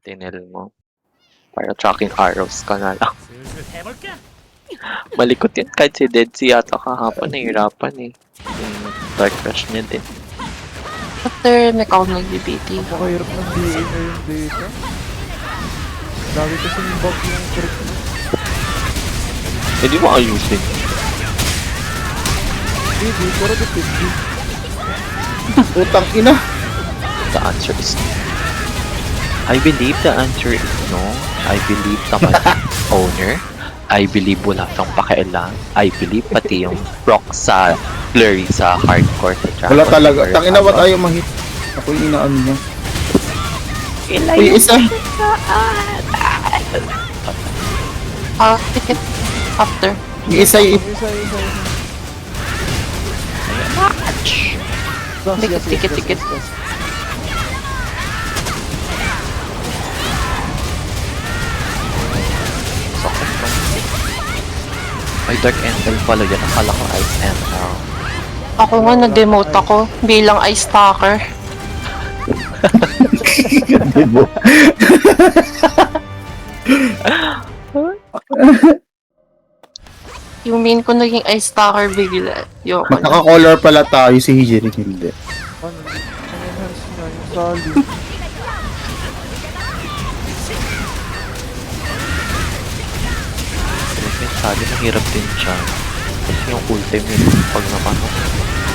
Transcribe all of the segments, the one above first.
sentinel mo. Para tracking arrows ka na lang. Malikot yan. Kahit si Dead Sea yata kahapon, nahihirapan eh. Yung Dark Rush niya din. After may ako nag-BBT. Napakahirap ng DA na yung data. Lagi kasi yung bug yung trick mo. Hindi mo ayusin. Hindi, pero depende. Utang ina. The answer is no. I believe the answer is no. I believe naman owner. I believe wala kang pakialam. I believe pati yung proc sa blurry sa hardcore sa Dragon. Wala talaga. Tangina, ba't ayaw mahit? Ako yung inaano niya. Uy, isa. Ticket after. Yung isa yung Ticket. Sakit nung... May Dark Angel pala yan. Akala ko Ice Emerald. Ako nga na-demote ako bilang ice stalker. Yung main ko naging ice stalker bigla. Yoko na. naka-color pala tayo, si Hijiri hindi. Ano? Ang enhance niya, yung sali. Yung sabi, mahirap din siya. Kasi yung ultimate, pag napano.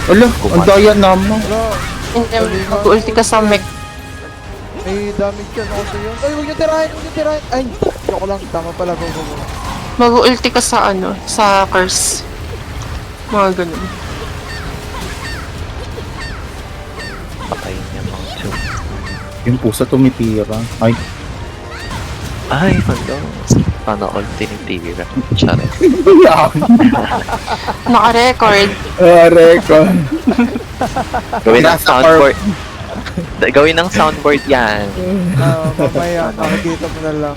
Ala, ang daya naman. Wala, Hindi, mag-ulti ka sa mech. may damage yan ako sa yun. Ay, huwag niyo tirahin, huwag niyo tirahin. Ay, joke lang, tama pala, go. Mag-ulti ka sa ano, sa curse. Mga ganun. Patayin niya mga two. Yung pusa tumitira. Ay, Ay, hello. Sana all tinitira. Charet. Naka-record. record. Gawin ng Nasa soundboard. Gawin ng soundboard yan. Mamaya, makikita mo na lang.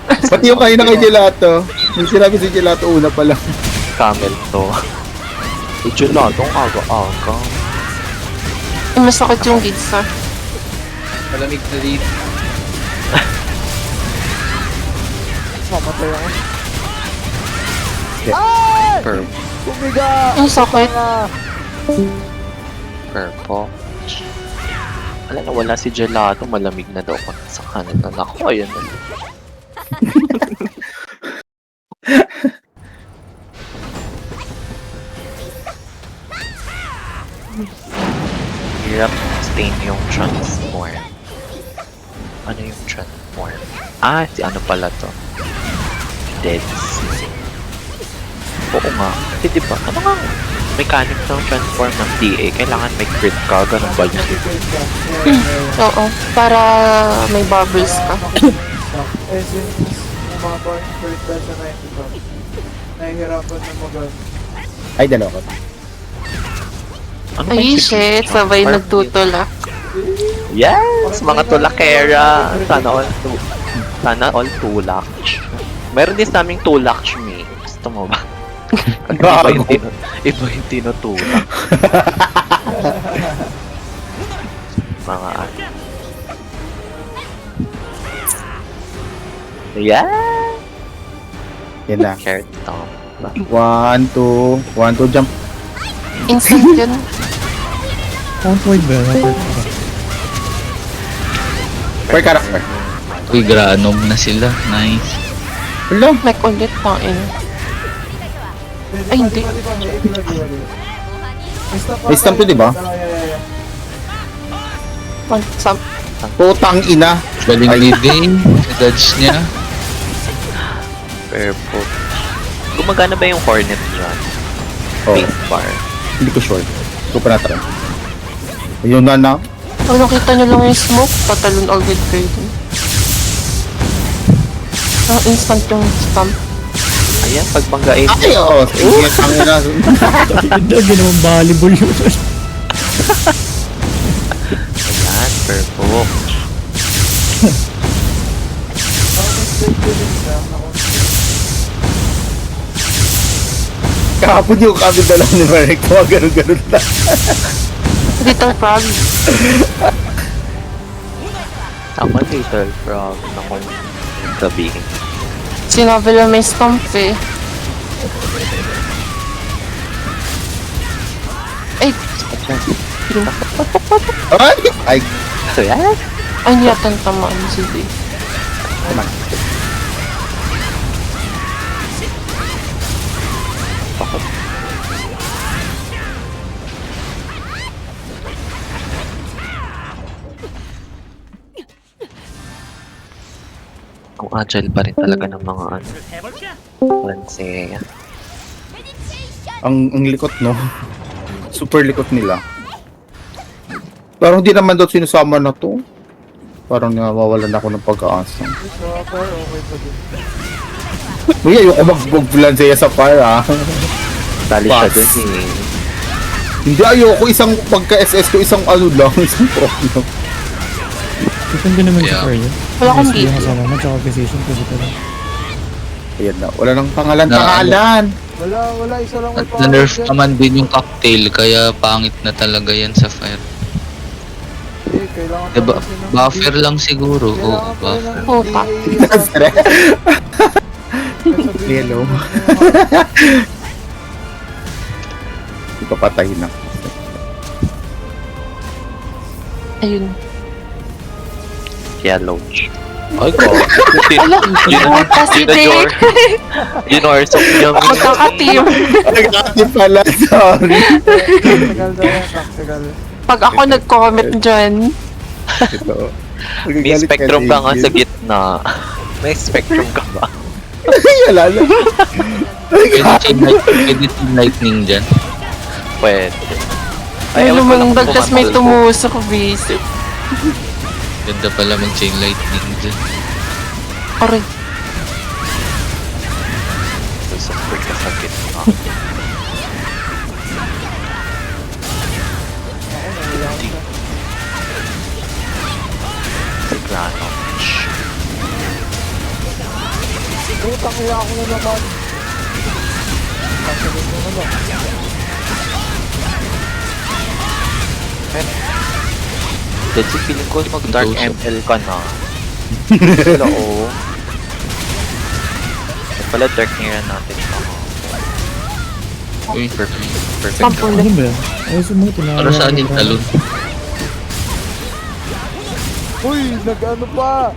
Pati yung kayo na kay Gelato. Yung sinabi si Gelato una pa lang. Camel to. Gelato, ang aga-aga. Ay, masakit yung gitsa. Malamig na rin. Mamatay ako. Okay. Ay! Purple. Tumiga! Ang sakit. Purple. Wala na, wala si Gelato. Malamig na daw ako sa kanan na ako. Ayan na. Hirap stain yung transform. Ano yung transform? Ah, si ano pala to? Dead Sea. Oo nga. Kasi diba, ano nga mechanics ng transform ng DA? Kailangan may crit ka, ganun ba yun? Oo, para may bubbles ka. Essence, yung mga point first dahil sa 90 nahihirapan na mag- Ay, dalawa ko. Ano ba Ay, yung shit, signature? sabay Parang- nagtutulak. Yes! Mga tulakera! Sana all tulak. Meron din sa aming tulak, me. Gusto mo ba? Gago. Iba yung tinutulak. Mga ano. Yeah! Yan na. Carrot top. 1, 2, jump. Instant yun. Per character. Uy, granom na sila. Nice. Hello. Mech ulit pang ina. Ay, hindi. May stamp yun, di ba? Putang ina. Galing ni Dane. Dodge niya. Purple. Gumagana ba yung Hornet dyan? Oh, Pink bar. hindi ko sure. Hindi ko pa natry. Ayun na. Pag nakita nyo lang yung smoke, patalon agad kayo dun. Instant yung stamp. Ayan, pagbanggain. Ay, oo. Sige, ang ina. Hindi naman volleyball yun. Ayan, purple. Kahapon yung kami dalawa ni Marek. Mga ganun-ganun lang. Little frog. Ako little frog na kung sabihin. Sinabi lang may stomp eh. Ay! Ay! So yan. Ay, yata tamaan si Day. Kung agile pa rin talaga ng mga ano. Lansea. Ang likot, no? Super likot nila. Parang di naman daw sinusama na to. Parang nawawalan ako ng pag-aasa. So, pero okay pa din. Uy, ayoko mag-vlog sa fire, ah. Tali siya Pass. dun eh. Hindi, ayoko isang pagka-SS ko, isang ano lang, isang problem. Depende naman Yeah. sa area. Wala akong Yung dito. kasama mo, tsaka precision ko dito lang. Ayan na, wala nang pangalan. Wala, isa lang may At power na-nerf dyan. naman din yung cocktail, kaya pangit na talaga yan sa fire. Eh, kailangan Diba, pa kasi ng buffer lang siguro. Oo, Kailangan pa rin ng Puta. Hello. Ipapatayin na. Ayun. Yellow. Ay ko. Wala, puta si Day. Ginorso niya. Magkaka-team. Nagkakit pala, sorry. Tactical daw yan, tactical. Pag ako nag-comment dyan, Ito. May spectrum ka nga sa gitna. May spectrum ka ba? Wala na. Pwede chain lightning dyan. Pwede. ay ewan ko lang lumundag, kung tas may pumatol. tumusok, basic. Ganda pala mag chain lightning dyan. Aray. Susuport ka sa gitna. Si Granovich. Utang nila ako na naman. Kasalit mo naman. Kasi feeling ko mag-dark Tusok. ML ka na. Sila oh. Yan pala dark mirror natin. Uy, Perfect. Sampun Ano ba yan? Ayos mo, tinawag. para saan yung talon? Uy, nag-ano pa?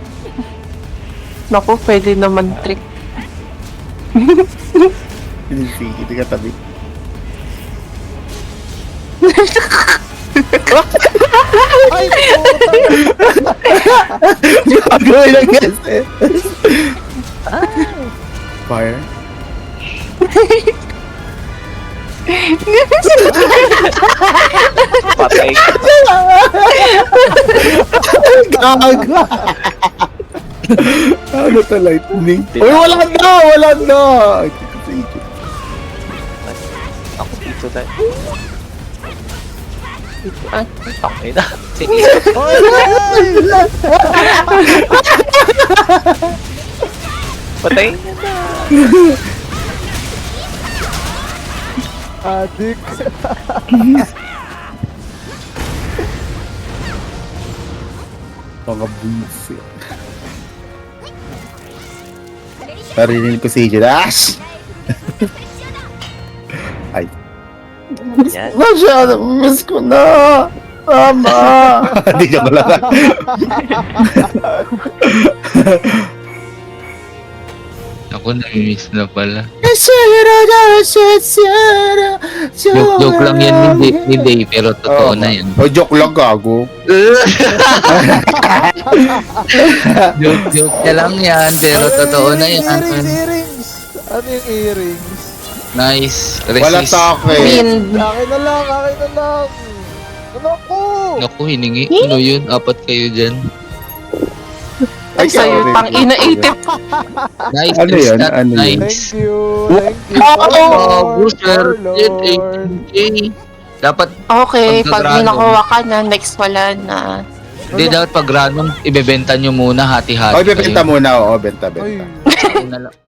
Naku, pwede naman trick. Hindi ka tabi. Ay, puta! Gagawin lang kasi. Fire. Patay. Gaga. Ano to, lightning? Uy, wala na! Ay, sige. Ako dito dahil. Ah, Okay na. Sige. Patay niya na. Adik. Mga bullshit. Narinig ko si Dash! Ay. Yan. Masyado, miss ko na! Tama! Hindi ka lang. Ako na-miss na pala. Joke Joke lang yan ni Day, pero totoo na yan. O, joke lang, gago. Joke niya lang yan, pero totoo na yan. Earrings! Ano yung earrings? Nice. Wala Resist. sa akin. Min. Akin na lang, akin na lang! Ano ko? Naku, hiningi. Ano yun? Apat kayo dyan. Ay, sa'yo, pang ina-itip. Nice. Ano yan? Restart. Ano yun? Thank Nice. you, thank you. Oh, booster. Lord. Jet 18K. Dapat, Okay, pag Pagkagrano. may nakuha ka na, next wala na. hindi dapat pag random, ibebenta nyo muna hati-hati. O, ibebenta kayo. muna. Oo, benta. Ay, Ako na lang.